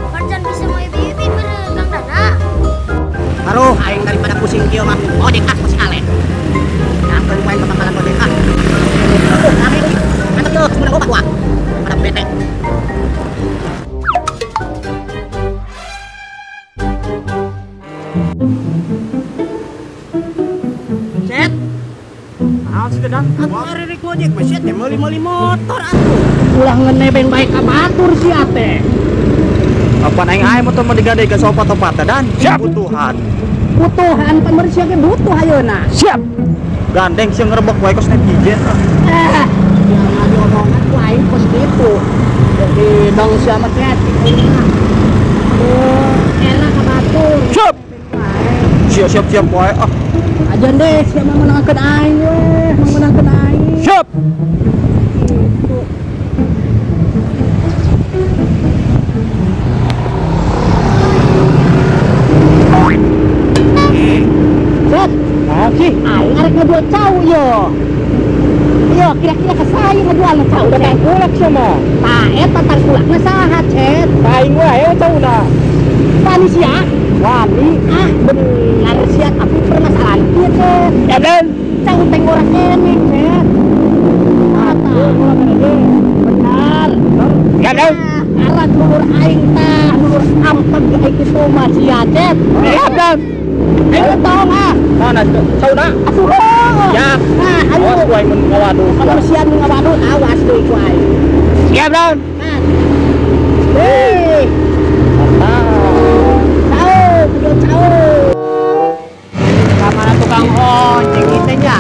Marjan bisa mau ibi-ibi meregang dana. Baru aing daripada pusing kieu mah ojek masih ale. Nah, keur main kebakaran ojek ah. Kami mantap tuh, sebenarnya gua gua. Pada bete. Cet. Naon sih kedan? Atuh arerik ojek meset teh meuli-meuli motor atuh. Ulah ngenebeng baik ka batur si ate. Apa aing aya motor mah digadai ke sopat-sopat dan kebutuhan. Butuhan pemersiah ge butuh ayeuna. Siap. Gandeng sieun ngerebek wae kos netizen. Jangan diomongan ku aing kos kitu. Jadi dong sia mah teh. Enak ka batur. Siap. Siap wae ah. Ajan deh sia mah menangkeun aing we, menangkeun aing. Siap. Sih, aing arek ngejual cau yo. Yo, kira-kira ke saya ngejual cau teh. Kulak sama. Tah eta tang kulakna saha, Cet? Aing wae cauna. Wani sia? Wani. Ah, bener sia tapi permasalahan kieu teh. Ya dan cau teh ngorek kene, Cet. Atuh, benar. Ya dan arak lulur aing tah, lulur ampeg aing kitu mah sia, Cet. Ya dan ayo tolong ah. Mana sauna? Asuh. Ya. Nah, ayo ku aing mun ngawaduh. Kalau sian ngawaduh awas deui ku aing. Siap, Don. Nah. Hei. Ciao, mana tukang ojek kita nya?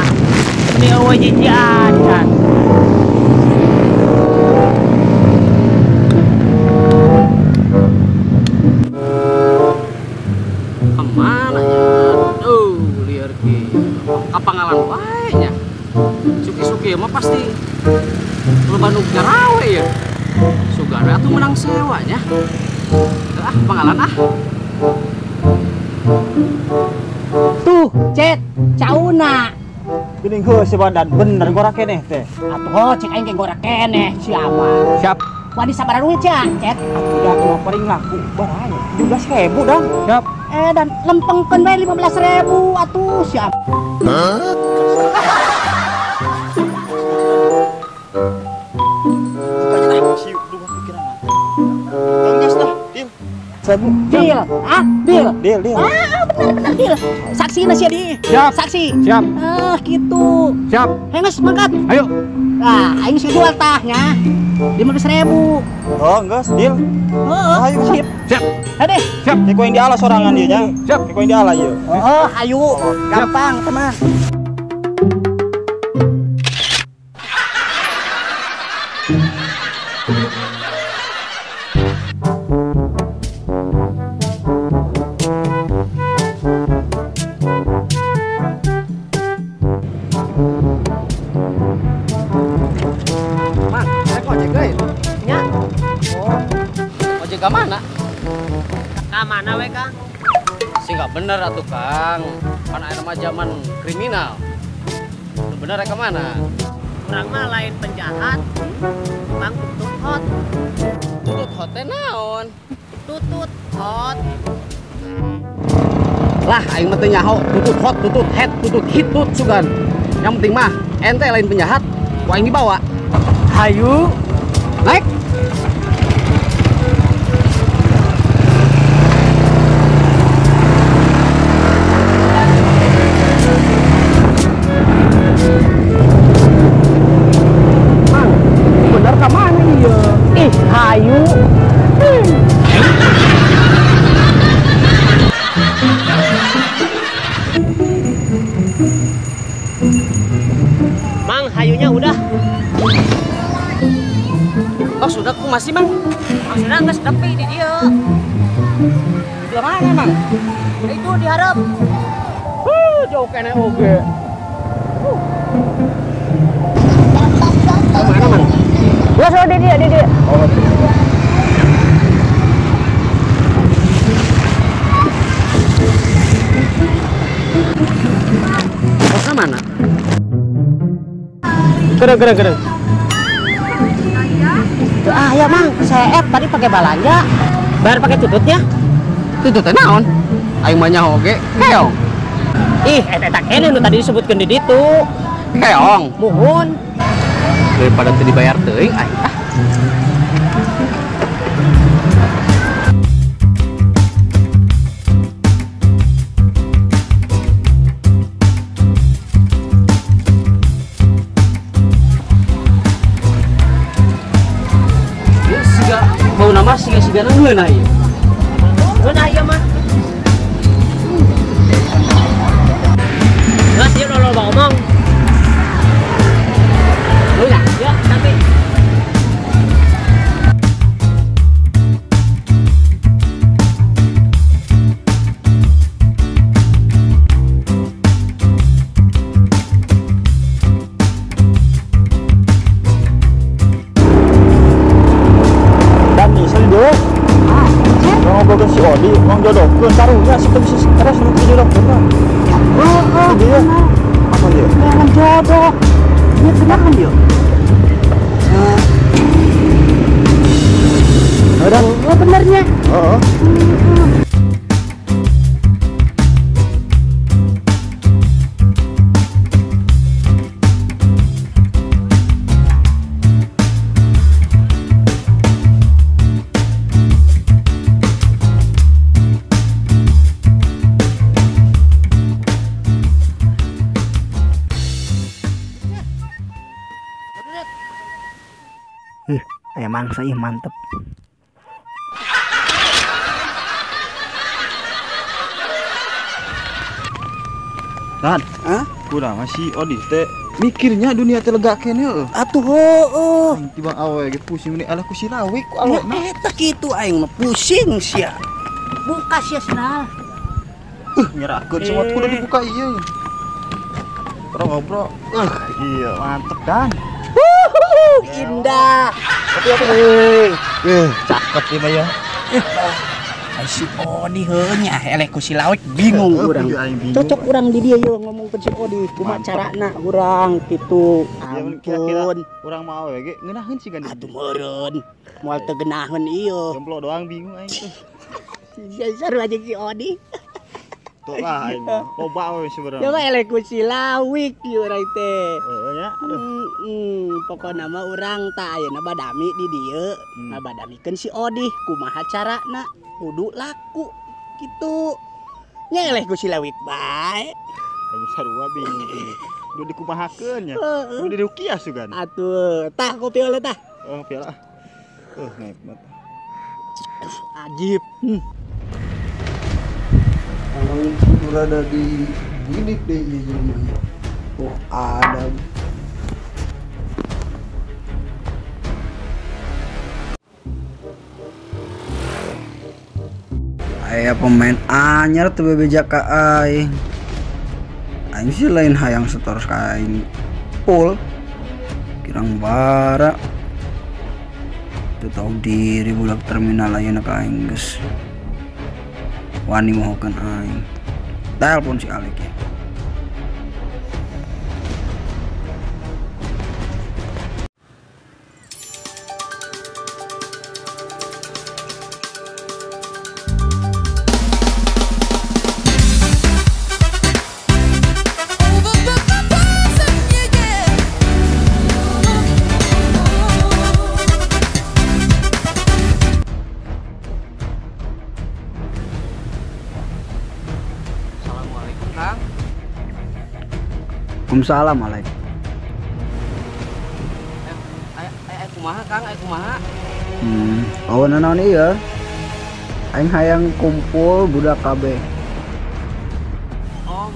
Ini eueuh jijian kan. Kemana ya? Liar ki. Kapangalan wae nya. Suki-suki mah pasti loba nu garawe ya. Sugana atuh menang sewa nya. Ah, pangalan ah. Tuh, Cet, cauna. Geuning heuh si badan bener gorak keneh teh. Atuh cek aing ge gorak keneh siapa? Siap. Wani sabaraha duit ya, Cet? Udah kalau paling laku baraya 17.000 dah. Siap. Dan lempengkeun bae 15.000 atuh siap. Deal, deal. Ah, bener deal. Saksi sia di. Siap. Saksi. Siap. Ah, gitu. Siap. Henges mangkat. Ayo. Nah, aing sih jual tahnya 15.000. Oh, enggak, deal. Oh, ayo. Siap. Siap. Hade. Siap. Iko yang dialah sorangan dia nya. Siap. Iko yang dialah ieu. Oh, ayo. Gampang, teman. Ka mana? Ka mana we, Kang? Sih nggak bener atuh, Kang. Kan aya mah zaman kriminal. Nu bener ka mana? Urang mah lain penjahat. Kang tutut hot. Tutut hot teh naon? Tutut hot. Lah aing mah teu nyaho, tutut hot, tutut head, tutut hit, tutut sugan. Yang penting mah ente lain penjahat, ku aing dibawa. Hayu. Naik. Hayu. Mang, hayunya udah. Oh, sudah ku masih, Mang. Mang sudah geus nepi di dieu. Di mana, Mang? Itu diharap. Jauh kene oge. Mana, Mang? Ya sudah di dia. Oh. Kosnya mana? Gereng. Ya mang, saya tadi pakai balanja. Bayar pakai tututnya. Tututnya naon? Aing mah nyaho oge keong. Ih, eta kene nu tadi disebutkeun di ditu. Keong. Muhun. Daripada teu dibayar teuing aing ah. Bau nama siga ngeunah ieu. Ngeunah ieu mah. Geus ieu lo ngomong. Ngeunah, ya nanti. Ngobrol si Odi, ngomong jodohkeun karunya sih bisa stres nu jodohkeun mah. Dia. Apa dia? Jangan jodoh. Dia kenapa dia? Ada. Oh benernya. Heeh. Emang saya mantep. Dan, kurang masih Odi teh mikirnya dunia teh lega kene heuh. Atuh heueuh. Tiba awe ge pusing ini alah ku si lawik ku alona. Eta kitu aing mah pusing sia. Buka sia Sinal. Nyerahkeun semua kudu dibuka ieu. Ngobrol. Iya mantep Dan. Indah. Cakep ieu mah ya. Si Odi heunya eleh ku si lawik bingung urang. Cocok urang di dia yeuh ngomong ke si Odi kumaha carana urang kitu. Ampun. Urang mah we ge ngeunaheun siga di. Atuh meureun. Moal teu geunaheun ieu. Jomblo doang bingung aing teh. Seru aja si Odi. Tuh lah aing mah loba we sebenarnya. Coba eleh ku si lawik ieu urang teh. Heeh nya. Pokokna mah urang tah ayeuna badami di dieu. Ngabadamikeun si Odi kumaha carana kudu laku gitu. Nya eleh ku si lawik bae. Aing sarua bingung ieu. Duh dikumahakeun nya. Duh dirukiah sugan. Atuh, tah kopi oleh tah. Oh, piala. Nikmat. Ajib. Kalau berada di bilik deh iya. Oh, ada. Aya pemain anyar tuh bebejak ka aing. Aing sih lain hayang setor ka aing. Pul. Kirang bara. Teu tahu diri budak terminal ayeuna ka aing geus. Wani mohokeun aing. Telepon si Alek ya. Kang. Waalaikumsalam, Alek. Ayo kumaha Kang, ayo kumaha. Oh naon ieu? Aing hayang kumpul budak kabeh. Oh.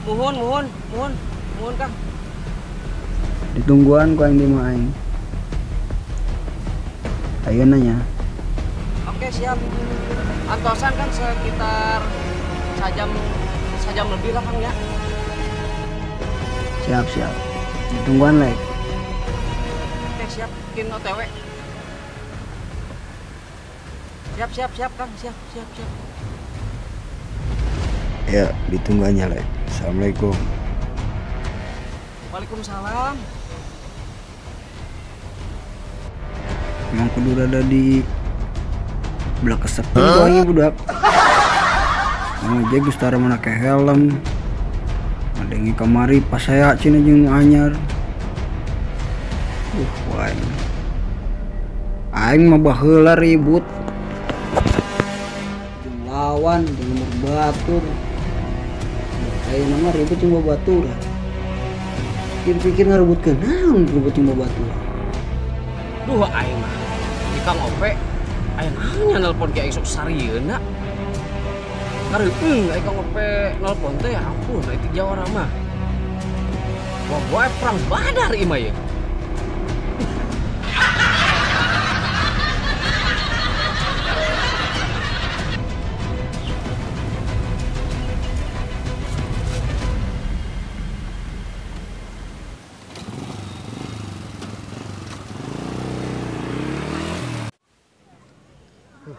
Muhun Kang. Ditungguan ku aing di mah aing. Ayeuna nya. Oke, siap. Antosan kan sekitar sajam lebih lah Kang ya. Siap. Ditungguan Lek. Oke, siap. Bikin OTW. Siap Kang, siap. Ya, ditunggu aja Lek. Assalamualaikum. Waalaikumsalam. Emang kudu ada di belah kesepi doang budak. Aja Gustara mana ke helm. Adengi kamari pas saya cina jeung anyar. Waing. Aing mah baheula ribut. Jeung lawan jeung batur. Ayeuna mah ribut jeung batur. Pikir-pikir ngarebutkeun naon ribut jeung batur. Duh aing mah. Di Kang Ope aing hanya nelpon ki aing sok sarieuna. Kareueung aing Kang Ope nelpon teh ya ampun itu jawara mah. Wah perang badar ieu mah ye.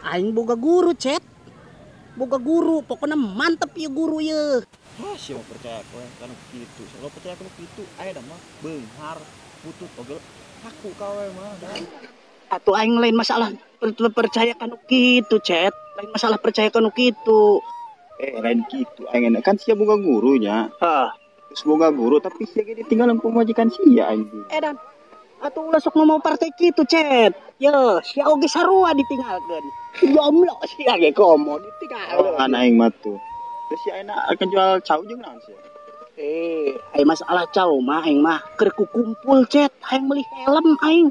Aing boga guru, Cet. Boga guru, pokoknya mantep ya guru ya. Wah, siapa percaya kowe kana kitu. Kalau percaya kana kitu, aya da mah beunghar butut oge aku kawe mah dan Atuh aing lain masalah percaya kanu kitu, Cet. Lain masalah percaya kanu kitu. lain kitu. Aing kan sia boga gurunya. Hah. Terus boga guru tapi sia ge ditinggalan pemajikan sia anjing. Dan atuh ulah sok mau partai kitu, Cet. Yo, sia oge sarua ditinggalkeun. Jomblo sia ge komo ditinggalkeun. Kan aing mah tuh. Terus sia ayeuna akan jual cau jeung naon sia. Aing masalah cau mah aing mah keur kukumpul, Cet. Aing meuli helm aing.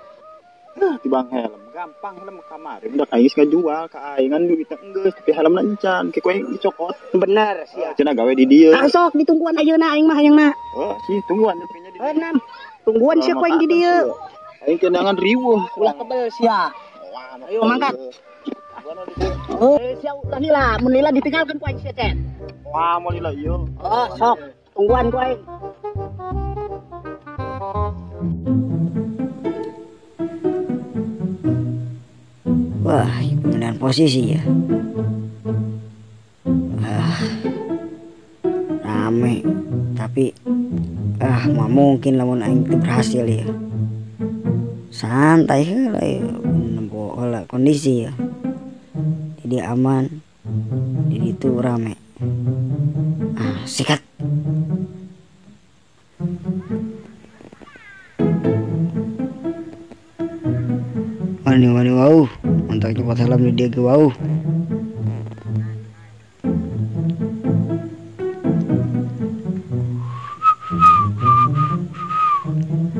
Tibang helm gampang helm kamari udah aing geus ngajual ka aing kan duitna enggeus tapi helmna encan ke kowe dicokot. Bener sia. Cenah gawe di dieu. Sok ditungguan ayeuna aing mah hayangna. Oh, sih tungguan tapi nya di dieu. Enam. Tungguan sia koeng di dieu. Aing kenangan riweuh. Ulah kebel sia. Ayo mangkat. Sia ulah nila, mun nila ditinggalkeun ku aing sia, Cet. Wah, mau lila ieu. Oh, sok. Tungguan ku aing. Wah, beneran posisi ya. Rame, tapi mah mungkin lamun aing teu berhasil ya. Santai heula ya, nempo heula kondisi ya. Jadi aman, jadi itu rame. Sikat. Wani wow, mantap cepat helm di dia ke wow.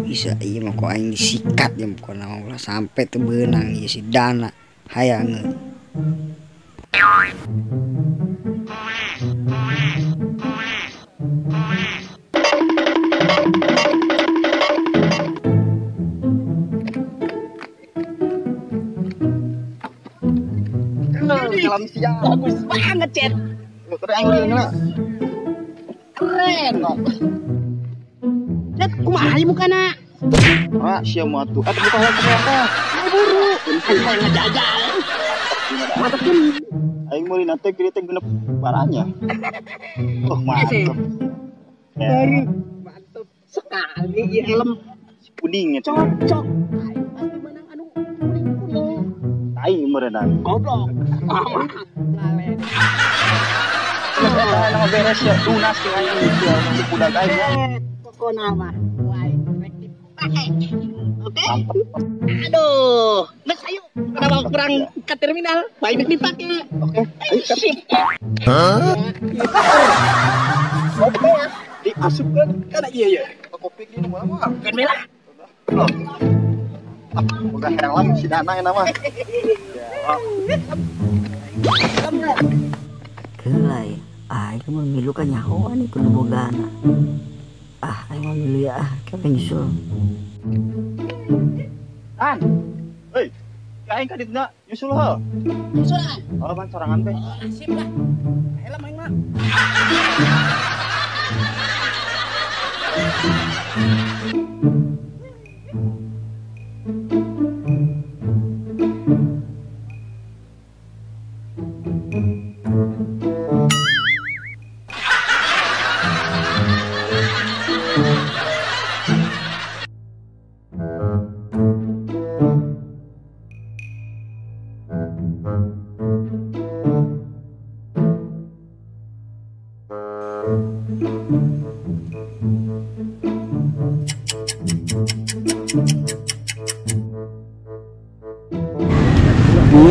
Bisa iya mah kok aing disikat ya pokoknya ulah sampai teu beunang ieu si Dana hayangeun. Helm sia. Bagus banget, Cet. Teu aing urang Keren. Cet, kumaha ieu mukana? Ah, sia mah tuh. Atuh buka helm apa? Ayo buru. Aing ngejajal. Mantepkeun. Aing meuli nanti gede teh genep baranya. Oh, mantap. Baru mantep sekali ieu helm. Si pudingnya tuh. Cocok. Aing pasti menang anu kuning-kuning. Tai merenang. Goblok. Lalen. Nama beres ya, lunas ke aing ieu masih budak aing. Pokona mah aing rek dipake. Oke? Aduh, mas ayo. Kenapa kurang ke terminal? Baik dipake. Oke, ayo Sip. Oke, diasupkeun Kana iya ya. kopi di nu mah. Kan melah. Boga helm si Dana eta mah. Kelai, aing mah milu ka nyahoan ieu kudu bogana. Aing mah milu ya kayak nyusul. An. Hei, aing ka ditna nyusul heuh. Susulan. Oh, ban sorangan teh. Sip lah. Helm aing mah. Iya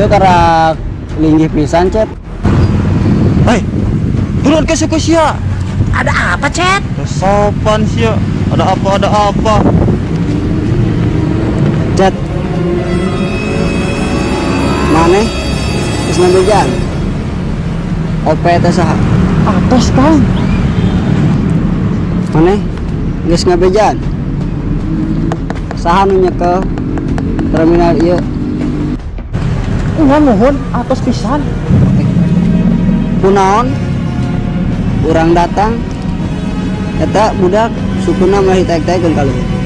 karak linggih pisan cet. Hei, turun ke suku sia. Ada apa, Cet? Sopan sia. Ada apa? Cet. Mana? Geus ngabejan. OP teh saha? Atas Kang. Mana? Geus ngabejan. Saha nu nyekel terminal ieu? Mohon atas pisan. Kunaon? Urang datang eta budak sukuna mah hitaek-taekeun kali.